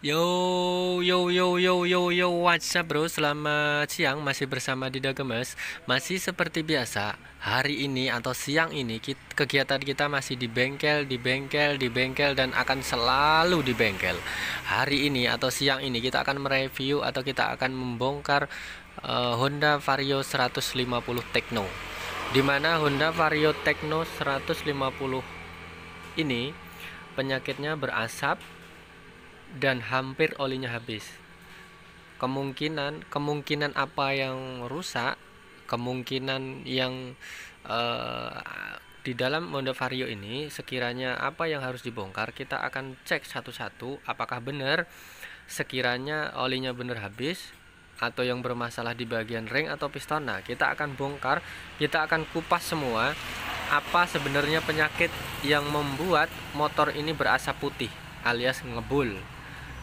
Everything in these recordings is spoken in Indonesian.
Yo, yo, yo, yo, yo, yo, what's up bro? Selamat siang, masih bersama Dida Gemes. Masih seperti biasa, hari ini atau siang ini kegiatan kita masih di bengkel, di bengkel, di bengkel, dan akan selalu di bengkel. Hari ini atau siang ini kita akan mereview atau kita akan membongkar Honda Vario 150 Tekno. Dimana Honda Vario Tekno 150 ini penyakitnya berasap dan hampir olinya habis. Kemungkinan apa yang rusak, kemungkinan yang eh, di dalam Honda Vario ini sekiranya apa yang harus dibongkar, kita akan cek satu-satu apakah benar sekiranya olinya benar habis atau yang bermasalah di bagian ring atau piston. Nah, kita akan bongkar, kita akan kupas semua apa sebenarnya penyakit yang membuat motor ini berasap putih alias ngebul.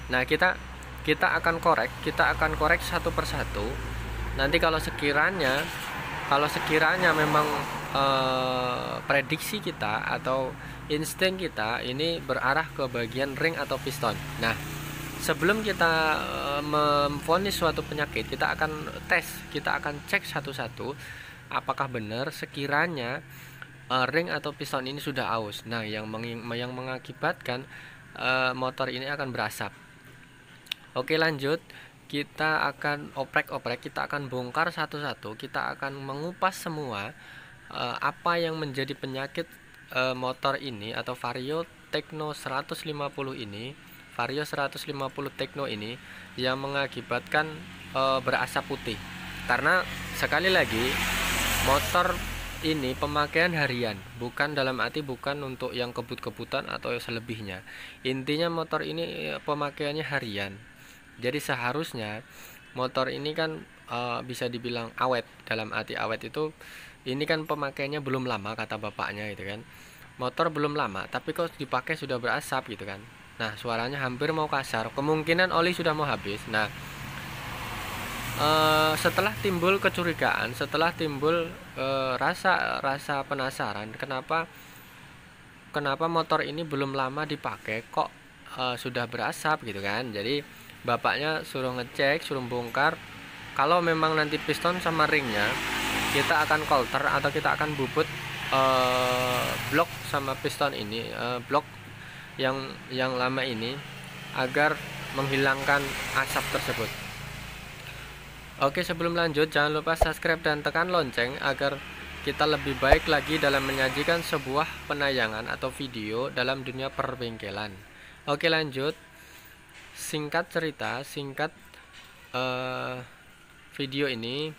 Nah, kita akan korek satu persatu. Nanti kalau sekiranya memang prediksi kita atau insting kita ini berarah ke bagian ring atau piston. Nah, sebelum kita memvonis suatu penyakit, kita akan kita akan cek satu-satu apakah benar sekiranya ring atau piston ini sudah aus. Nah, yang mengakibatkan motor ini akan berasap. Oke, lanjut. Kita akan oprek-oprek, kita akan bongkar satu-satu, kita akan mengupas semua apa yang menjadi penyakit motor ini atau Vario Tekno 150 ini, Vario 150 Tekno ini yang mengakibatkan berasap putih. Karena sekali lagi motor ini pemakaian harian, bukan dalam arti bukan untuk yang kebut-kebutan atau selebihnya. Intinya motor ini pemakaiannya harian. Jadi seharusnya motor ini kan bisa dibilang awet. Dalam arti awet itu ini kan pemakaiannya belum lama kata bapaknya gitu kan. Motor belum lama tapi kok dipakai sudah berasap gitu kan. Nah, suaranya hampir mau kasar. Kemungkinan oli sudah mau habis. Nah, setelah timbul kecurigaan, setelah timbul rasa penasaran, kenapa motor ini belum lama dipakai kok sudah berasap gitu kan. Jadi bapaknya suruh ngecek, suruh bongkar. Kalau memang nanti piston sama ringnya, kita akan coulter atau kita akan bubut blok sama piston ini, blok yang lama ini agar menghilangkan asap tersebut. Oke, sebelum lanjut jangan lupa subscribe dan tekan lonceng agar kita lebih baik lagi dalam menyajikan sebuah penayangan atau video dalam dunia perbengkelan. Oke, lanjut. Singkat cerita, singkat video ini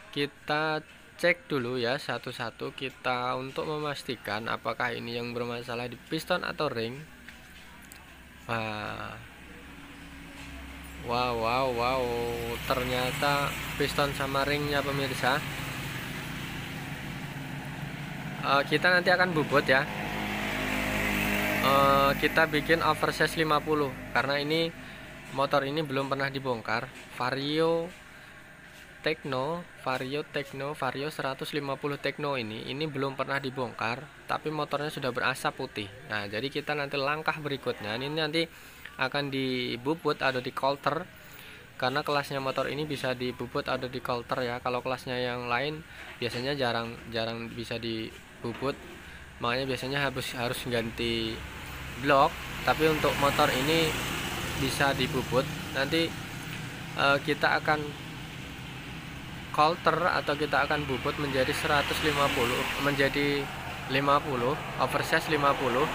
kita cek dulu ya satu-satu kita untuk memastikan apakah ini yang bermasalah di piston atau ring. Wow, ternyata piston sama ringnya pemirsa. Kita nanti akan bubut ya. Kita bikin oversize 50 karena ini motor ini belum pernah dibongkar. Vario Tekno, Vario 150 Tekno ini belum pernah dibongkar, tapi motornya sudah berasap putih. Nah, jadi kita nanti langkah berikutnya ini nanti akan dibubut atau di coulter, karena kelasnya motor ini bisa dibubut atau di coulter ya. Kalau kelasnya yang lain biasanya jarang bisa dibubut, makanya biasanya harus ganti blok. Tapi untuk motor ini bisa dibubut. Nanti kita akan coulter atau kita akan bubut menjadi 150, menjadi 50, oversize 50.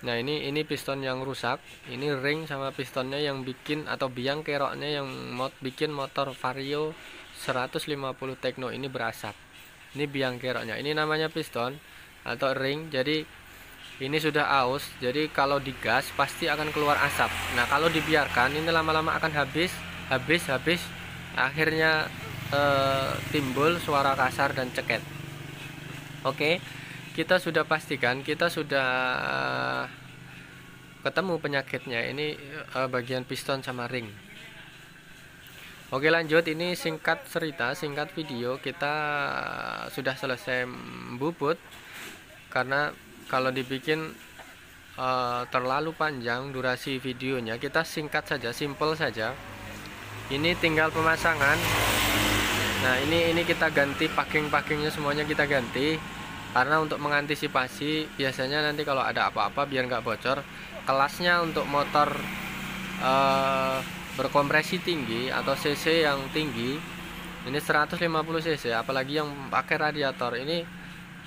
Nah, ini piston yang rusak, ini ring sama pistonnya yang bikin atau biang keroknya yang bikin motor Vario 150 Tekno ini berasap. Ini biang keroknya. Ini namanya piston atau ring. Jadi ini sudah aus. Jadi kalau digas pasti akan keluar asap. Nah, kalau dibiarkan ini lama-lama akan habis. Akhirnya timbul suara kasar dan ceket. Oke. Kita sudah pastikan, kita sudah ketemu penyakitnya. Ini bagian piston sama ring. Oke, lanjut. Ini singkat cerita, singkat video, kita sudah selesai bubut. Karena kalau dibikin terlalu panjang durasi videonya, kita singkat saja, simple saja. Ini tinggal pemasangan. Nah, ini kita ganti packing-packingnya, semuanya kita ganti karena untuk mengantisipasi biasanya nanti kalau ada apa-apa biar nggak bocor. Kelasnya untuk motor berkompresi tinggi atau cc yang tinggi ini 150 cc, apalagi yang pakai radiator, ini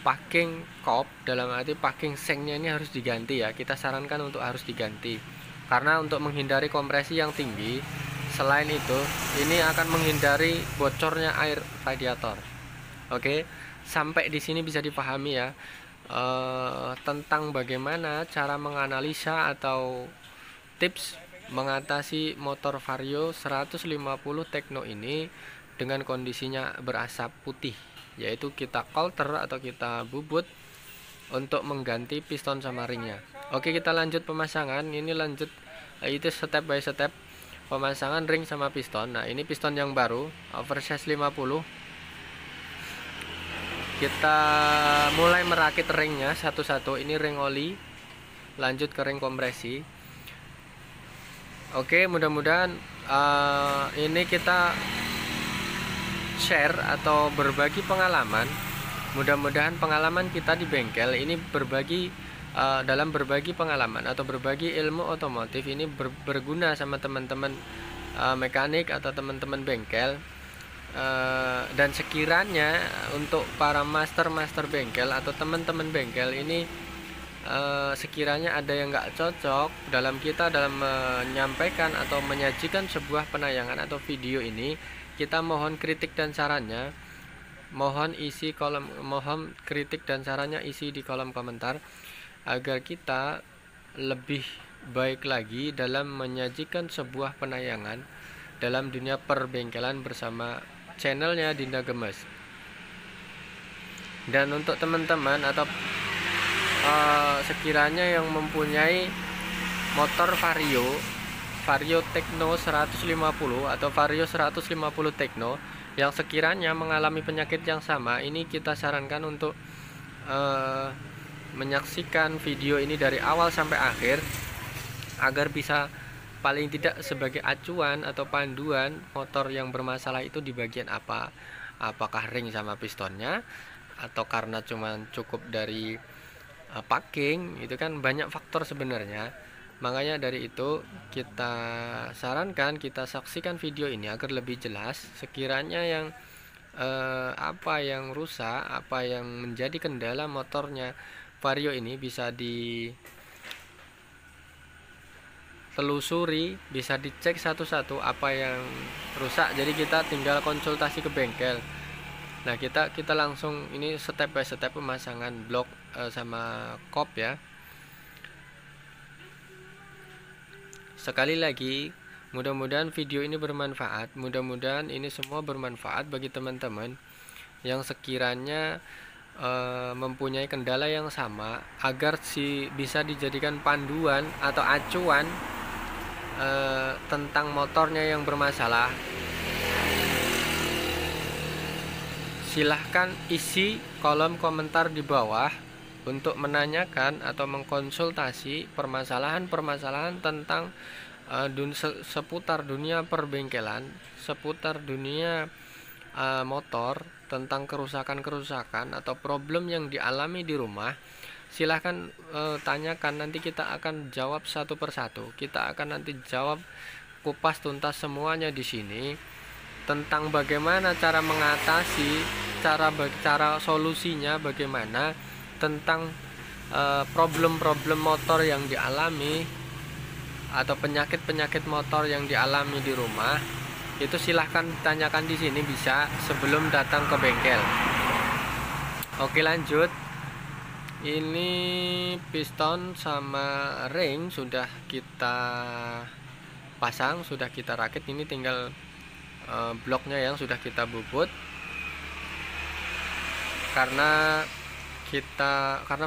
packing kop, dalam arti packing sengnya ini harus diganti ya. Kita sarankan untuk harus diganti karena untuk menghindari kompresi yang tinggi. Selain itu, ini akan menghindari bocornya air radiator. Oke, sampai di sini bisa dipahami ya tentang bagaimana cara menganalisa atau tips mengatasi motor Vario 150 Tekno ini dengan kondisinya berasap putih, yaitu kita coulter atau kita bubut untuk mengganti piston sama ringnya. Oke, kita lanjut pemasangan. Ini lanjut itu step by step pemasangan ring sama piston. Nah, ini piston yang baru oversize 50. Kita mulai merakit ringnya satu-satu. Ini ring oli, lanjut ke ring kompresi. Oke, mudah-mudahan ini kita share atau berbagi pengalaman. Mudah-mudahan pengalaman kita di bengkel ini berbagi dalam berbagi pengalaman atau berbagi ilmu otomotif ini berguna sama teman-teman mekanik atau teman-teman bengkel. Dan sekiranya untuk para master bengkel atau teman-teman bengkel ini sekiranya ada yang nggak cocok dalam menyampaikan atau menyajikan sebuah penayangan atau video ini, kita mohon kritik dan sarannya. Mohon kritik dan sarannya isi di kolom komentar agar kita lebih baik lagi dalam menyajikan sebuah penayangan dalam dunia perbengkelan bersama channelnya Dinda Gemes. Dan untuk teman-teman atau sekiranya yang mempunyai motor Vario Tekno 150 atau Vario 150 Tekno yang sekiranya mengalami penyakit yang sama, ini kita sarankan untuk menyaksikan video ini dari awal sampai akhir agar bisa paling tidak sebagai acuan atau panduan motor yang bermasalah itu di bagian apa. Apakah ring sama pistonnya, atau karena cuman cukup dari packing, itu kan banyak faktor sebenarnya. Makanya dari itu kita sarankan kita saksikan video ini agar lebih jelas. Sekiranya yang apa yang rusak, apa yang menjadi kendala motornya Vario ini bisa ditelusuri, bisa dicek satu-satu apa yang rusak. Jadi kita tinggal konsultasi ke bengkel. Nah, kita langsung ini step by step pemasangan blok sama kop ya. Sekali lagi, mudah-mudahan video ini bermanfaat. Mudah-mudahan ini semua bermanfaat bagi teman-teman yang sekiranya mempunyai kendala yang sama, agar bisa dijadikan panduan atau acuan tentang motornya yang bermasalah. Silahkan isi kolom komentar di bawah untuk menanyakan atau mengkonsultasi permasalahan-permasalahan tentang seputar dunia perbengkelan, seputar dunia motor, tentang kerusakan-kerusakan atau problem yang dialami di rumah. Silahkan tanyakan, nanti kita akan jawab satu persatu. Kita akan nanti jawab kupas tuntas semuanya di sini tentang bagaimana cara mengatasi, cara solusinya bagaimana, tentang problem-problem motor yang dialami atau penyakit-penyakit motor yang dialami di rumah. Itu silahkan tanyakan di sini bisa sebelum datang ke bengkel. Oke, lanjut. Ini piston sama ring sudah kita pasang, sudah kita rakit. Ini tinggal bloknya yang sudah kita bubut. Karena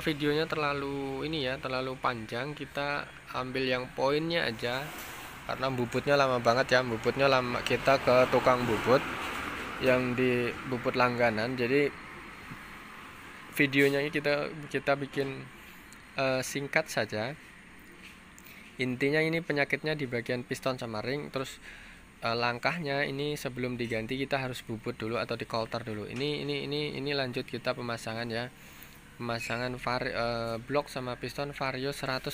videonya terlalu terlalu panjang, kita ambil yang poinnya aja karena bubutnya lama banget ya, bubutnya lama, kita ke tukang bubut yang di bubut langganan. Jadi videonya ini kita bikin singkat saja. Intinya ini penyakitnya di bagian piston sama ring. Terus langkahnya ini sebelum diganti kita harus bubut dulu atau di coulter dulu. Ini lanjut kita pemasangan ya. Pemasangan blok sama piston Vario 150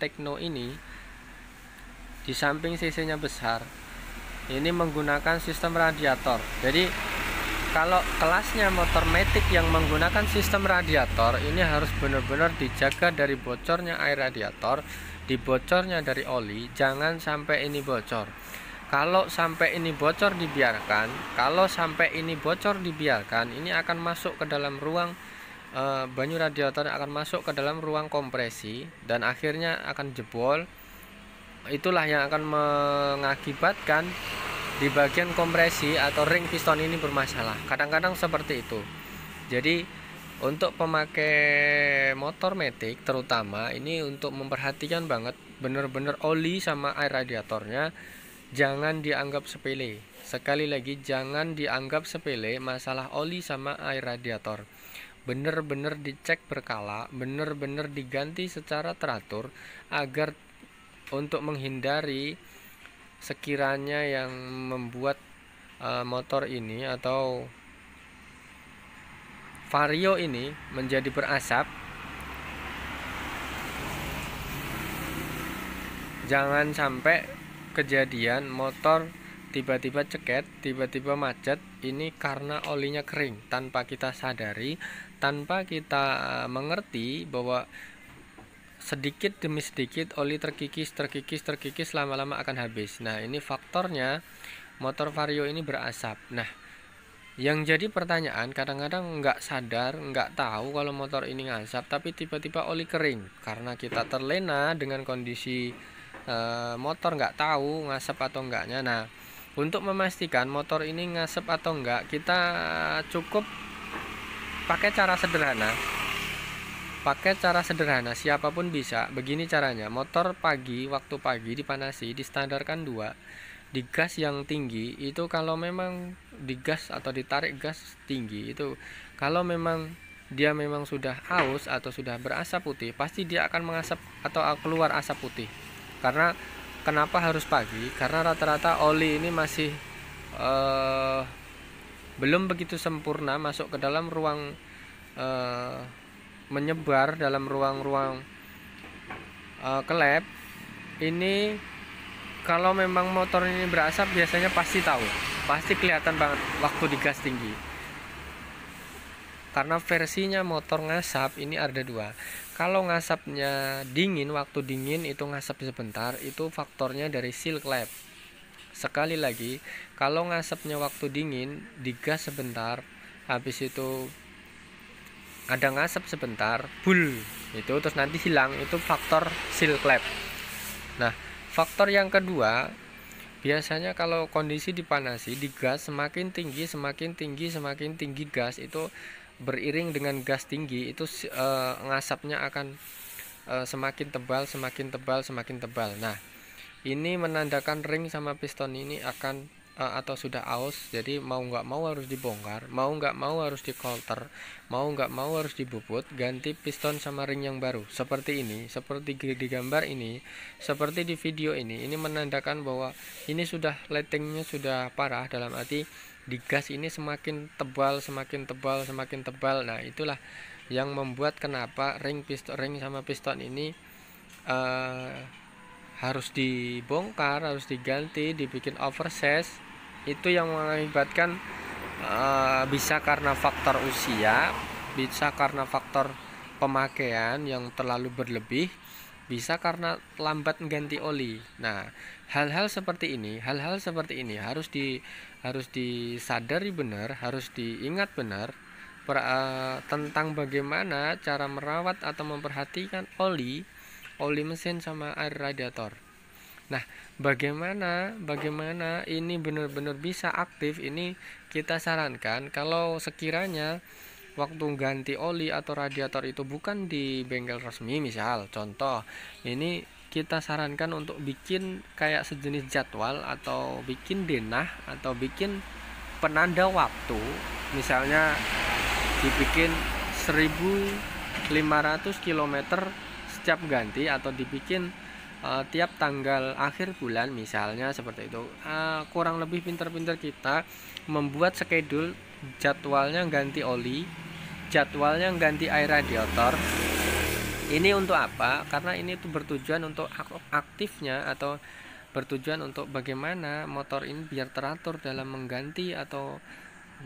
Tekno ini. Di samping CC-nya besar, ini menggunakan sistem radiator. Jadi kalau kelasnya motor matic yang menggunakan sistem radiator, ini harus benar-benar dijaga dari bocornya air radiator, dibocornya dari oli, jangan sampai ini bocor. Kalau sampai ini bocor dibiarkan, ini akan masuk ke dalam ruang banyu radiator, akan masuk ke dalam ruang kompresi dan akhirnya akan jebol. Itulah yang akan mengakibatkan di bagian kompresi atau ring piston ini bermasalah. Kadang-kadang seperti itu. Jadi untuk pemakai motor matic terutama ini untuk memperhatikan banget bener-bener oli sama air radiatornya. Jangan dianggap sepele. Sekali lagi, jangan dianggap sepele masalah oli sama air radiator. Bener-bener dicek berkala, bener-bener diganti secara teratur agar untuk menghindari sekiranya yang membuat motor ini atau Vario ini menjadi berasap. Jangan sampai kejadian motor tiba-tiba ceket, tiba-tiba macet, ini karena olinya kering tanpa kita sadari, tanpa kita mengerti bahwa sedikit demi sedikit oli terkikis lama-lama akan habis. Nah, ini faktornya motor Vario ini berasap. Nah, yang jadi pertanyaan, kadang-kadang nggak sadar, nggak tahu kalau motor ini ngasap, tapi tiba-tiba oli kering karena kita terlena dengan kondisi motor, nggak tahu ngasap atau enggaknya. Nah, untuk memastikan motor ini ngasap atau enggak, kita cukup pakai cara sederhana. Siapapun bisa. Begini caranya, motor waktu pagi dipanasi, distandarkan 2, digas yang tinggi. Itu kalau memang digas atau ditarik gas tinggi, itu kalau memang dia memang sudah haus atau sudah berasap putih, pasti dia akan mengasap atau keluar asap putih. Karena kenapa harus pagi? Karena rata-rata oli ini masih belum begitu sempurna masuk ke dalam ruang, menyebar dalam ruang-ruang kelep. Ini kalau memang motor ini berasap biasanya pasti tahu, pasti kelihatan banget waktu digas tinggi. Karena versinya motor ngasap ini ada 2. Kalau ngasapnya dingin, waktu dingin itu ngasap sebentar, itu faktornya dari seal klep. Sekali lagi, kalau ngasapnya waktu dingin, digas sebentar, habis itu ada ngasap sebentar, itu terus nanti hilang, itu faktor seal klep. Nah, faktor yang kedua, biasanya kalau kondisi dipanasi, digas semakin tinggi gas itu beriring dengan gas tinggi, itu ngasapnya akan semakin tebal. Nah, ini menandakan ring sama piston ini akan atau sudah aus. Jadi mau nggak mau harus dibongkar, mau nggak mau harus di coulter, mau nggak mau harus dibubut, ganti piston sama ring yang baru. Seperti ini, seperti di gambar ini, seperti di video ini menandakan bahwa ini sudah lightingnya sudah parah, dalam arti digas ini semakin tebal. Nah, itulah yang membuat kenapa ring sama piston ini harus dibongkar, harus diganti, dibikin oversize. Itu yang mengakibatkan bisa karena faktor usia, bisa karena faktor pemakaian yang terlalu berlebih, bisa karena lambat mengganti oli. Nah, hal-hal seperti ini harus disadari benar, harus diingat benar tentang bagaimana cara merawat atau memperhatikan oli mesin sama air radiator. Nah, bagaimana ini benar-benar bisa aktif, ini kita sarankan kalau sekiranya waktu ganti oli atau radiator itu bukan di bengkel resmi, misal contoh ini kita sarankan untuk bikin kayak sejenis jadwal atau bikin denah atau bikin penanda waktu, misalnya dibikin 1500 km setiap ganti, atau dibikin tiap tanggal akhir bulan misalnya seperti itu. Kurang lebih pinter-pinter kita membuat schedule, jadwalnya ganti oli, jadwalnya ganti air radiator. Ini untuk apa? Karena ini tuh bertujuan untuk aktifnya atau bertujuan untuk bagaimana motor ini biar teratur dalam mengganti atau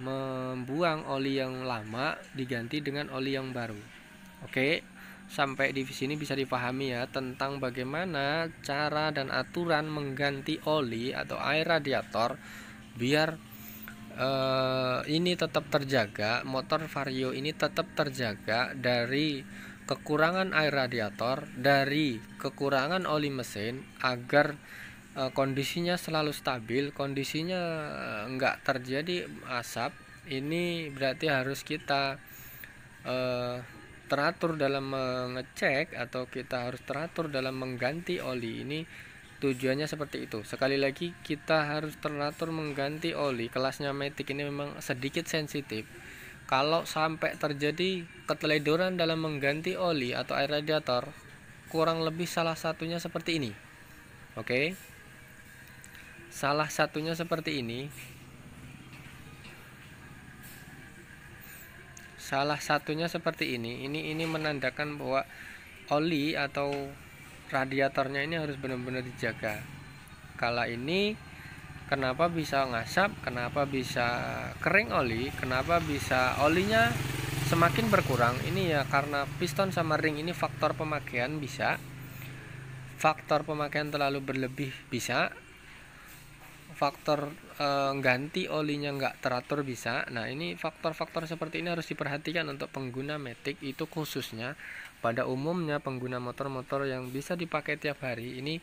membuang oli yang lama diganti dengan oli yang baru. Oke, sampai di sini bisa dipahami ya tentang bagaimana cara dan aturan mengganti oli atau air radiator biar ini tetap terjaga, motor Vario ini tetap terjaga dari kekurangan air radiator, dari kekurangan oli mesin, agar kondisinya selalu stabil, kondisinya enggak terjadi asap. Ini berarti harus kita teratur dalam mengecek, atau kita harus teratur dalam mengganti oli. Ini tujuannya seperti itu. Sekali lagi, kita harus teratur mengganti oli. Kelasnya Matic ini memang sedikit sensitif. Kalau sampai terjadi keteledoran dalam mengganti oli atau air radiator, kurang lebih salah satunya seperti ini. Oke, salah satunya seperti ini. Salah satunya seperti ini. Ini menandakan bahwa oli atau radiatornya ini harus benar-benar dijaga. Kala ini kenapa bisa ngasap, kenapa bisa kering oli, kenapa bisa olinya semakin berkurang, ini ya karena piston sama ring ini faktor pemakaian bisa, faktor pemakaian terlalu berlebih bisa, faktor ganti olinya nggak teratur bisa. Nah, ini faktor-faktor seperti ini harus diperhatikan untuk pengguna Matic, itu khususnya pada umumnya pengguna motor-motor yang bisa dipakai tiap hari. Ini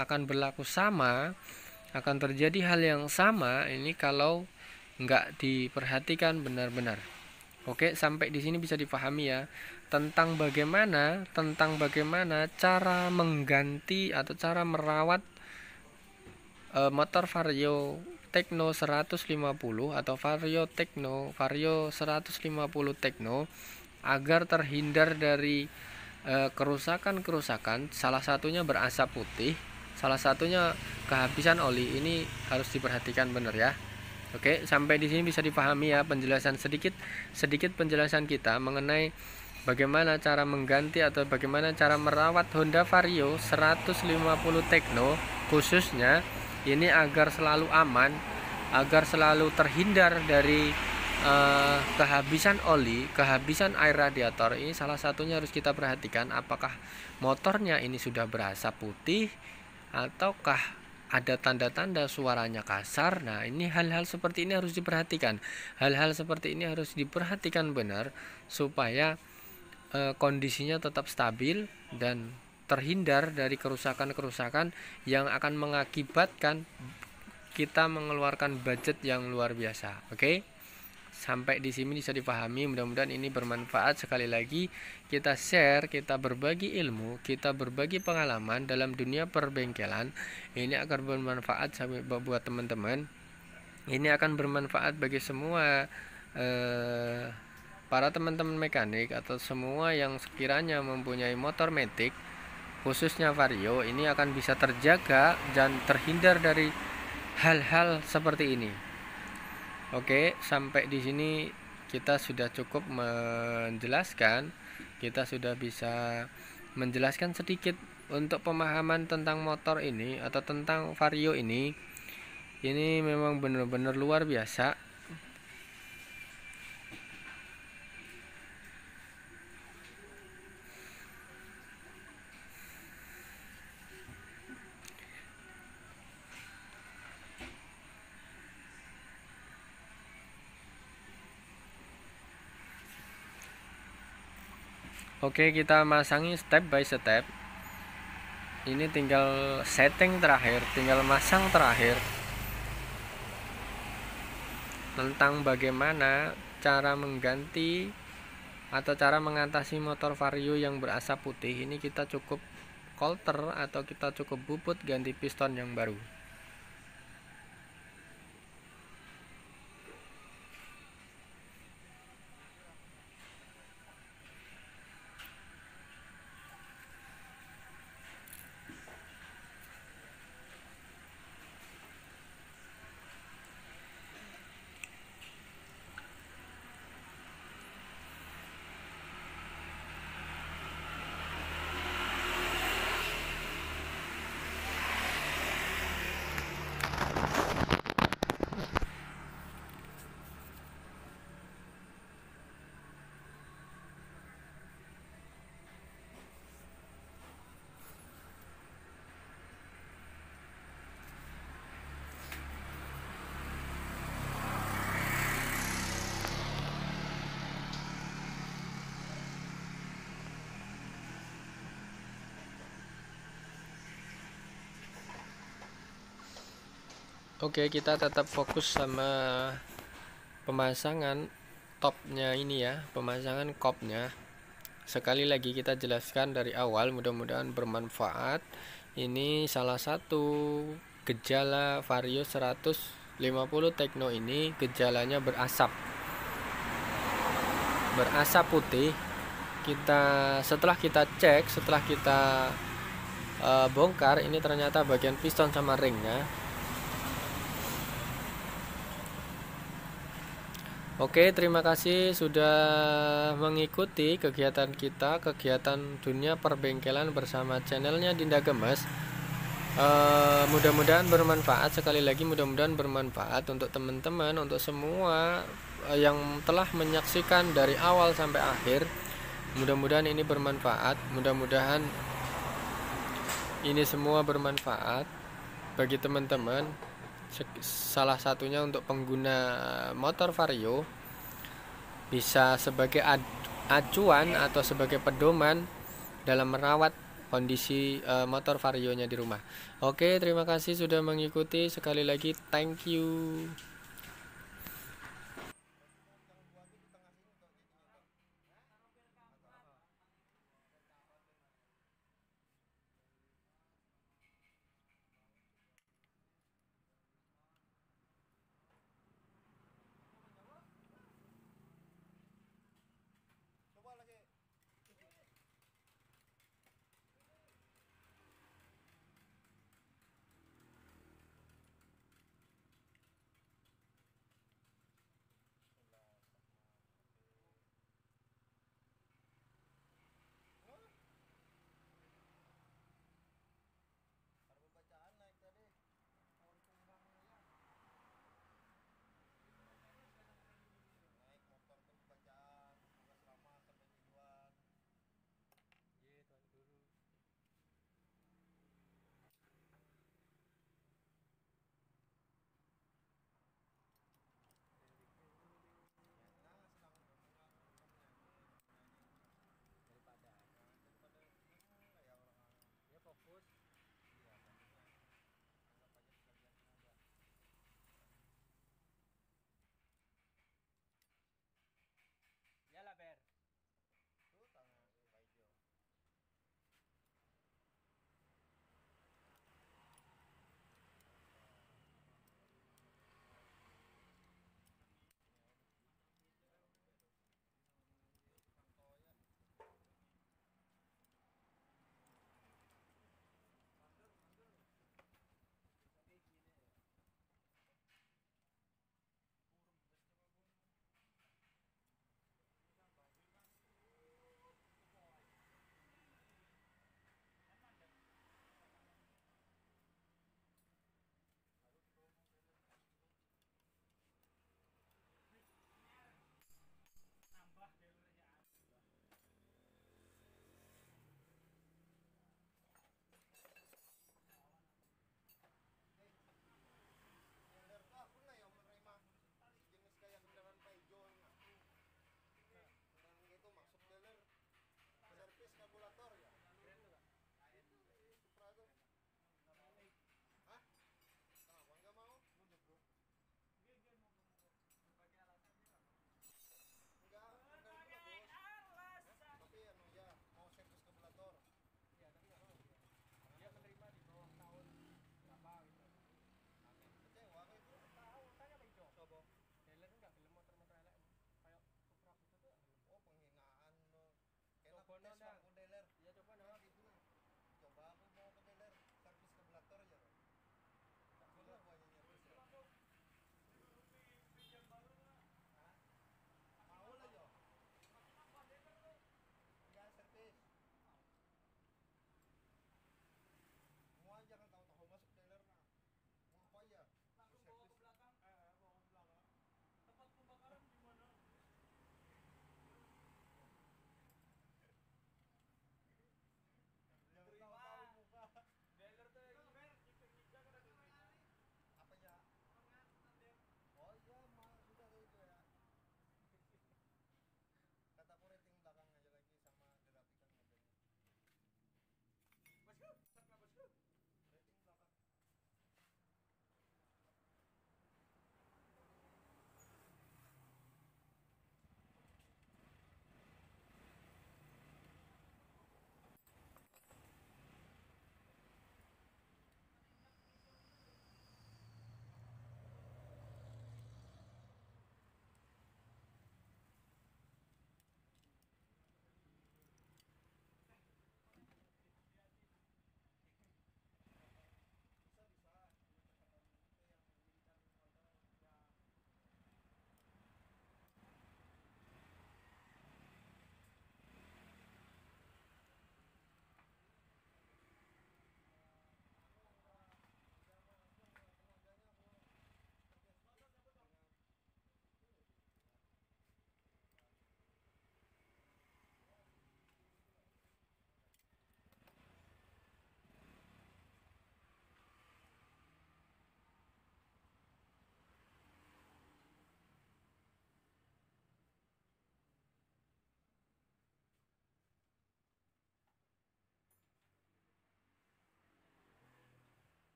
akan berlaku sama, akan terjadi hal yang sama ini kalau nggak diperhatikan benar-benar. Oke, sampai di sini bisa dipahami ya tentang bagaimana cara mengganti atau cara merawat motor Vario Tekno 150 atau Vario 150 Tekno agar terhindar dari kerusakan-kerusakan. Salah satunya berasap putih, salah satunya kehabisan oli. Ini harus diperhatikan benar ya. Oke, sampai di sini bisa dipahami ya penjelasan sedikit penjelasan kita mengenai bagaimana cara mengganti atau bagaimana cara merawat Honda Vario 150 Tekno khususnya ini agar selalu aman, agar selalu terhindar dari kehabisan oli, kehabisan air radiator. Ini salah satunya harus kita perhatikan, apakah motornya ini sudah berasap putih ataukah ada tanda-tanda suaranya kasar. Nah, ini hal-hal seperti ini harus diperhatikan. Hal-hal seperti ini harus diperhatikan benar supaya kondisinya tetap stabil dan terhindar dari kerusakan-kerusakan yang akan mengakibatkan kita mengeluarkan budget yang luar biasa. Oke? Sampai di sini bisa dipahami, mudah-mudahan ini bermanfaat. Sekali lagi kita share, kita berbagi ilmu, kita berbagi pengalaman dalam dunia perbengkelan. Ini akan bermanfaat buat teman-teman. Ini akan bermanfaat bagi semua para teman-teman mekanik atau semua yang sekiranya mempunyai motor Matic khususnya Vario. Ini akan bisa terjaga dan terhindar dari hal-hal seperti ini. Oke, sampai di sini kita sudah cukup menjelaskan, kita sudah bisa menjelaskan sedikit untuk pemahaman tentang motor ini atau tentang Vario ini. Ini memang benar-benar luar biasa. Oke, kita masangi step by step. Ini tinggal setting terakhir, tinggal masang terakhir. Tentang bagaimana cara mengganti atau cara mengatasi motor vario yang berasap putih ini, kita cukup coulter atau kita cukup bubut ganti piston yang baru. Oke, kita tetap fokus sama pemasangan topnya ini ya, pemasangan kopnya. Sekali lagi kita jelaskan dari awal, mudah-mudahan bermanfaat. Ini salah satu gejala Vario 150 Tekno ini, gejalanya berasap putih. Setelah kita cek, setelah kita bongkar, ini ternyata bagian piston sama ringnya. Oke, terima kasih sudah mengikuti kegiatan kita, kegiatan dunia perbengkelan bersama channelnya Dinda Gemes. Mudah-mudahan bermanfaat. Sekali lagi, mudah-mudahan bermanfaat untuk teman-teman, untuk semua yang telah menyaksikan dari awal sampai akhir. Mudah-mudahan ini bermanfaat. Mudah-mudahan ini semua bermanfaat bagi teman-teman. Salah satunya untuk pengguna motor Vario, bisa sebagai acuan atau sebagai pedoman dalam merawat kondisi motor Varionya di rumah. Oke, terima kasih sudah mengikuti. Sekali lagi thank you.